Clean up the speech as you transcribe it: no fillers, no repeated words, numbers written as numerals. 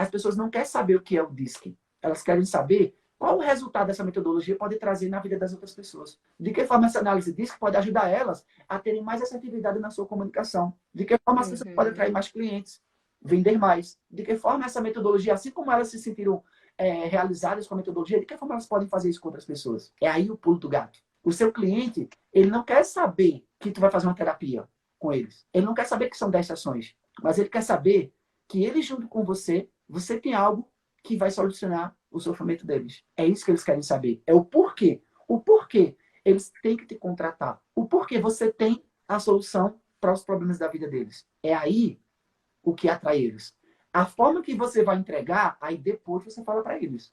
As pessoas não querem saber o que é o DISC. Elas querem saber qual o resultado dessa metodologia pode trazer na vida das outras pessoas. De que forma essa análise DISC pode ajudar elas a terem mais assertividade na sua comunicação. De que forma as pessoas podem atrair mais clientes, vender mais. De que forma essa metodologia, assim como elas se sentiram realizadas com a metodologia, de que forma elas podem fazer isso com outras pessoas. É aí o pulo do gato. O seu cliente, ele não quer saber que tu vai fazer uma terapia com eles. Ele não quer saber que são 10 sessões. Mas ele quer saber que ele, junto com você, você tem algo que vai solucionar o sofrimento deles. É isso que eles querem saber. É o porquê. O porquê eles têm que te contratar. O porquê você tem a solução para os problemas da vida deles. É aí o que atrai eles. A forma que você vai entregar, aí depois você fala para eles.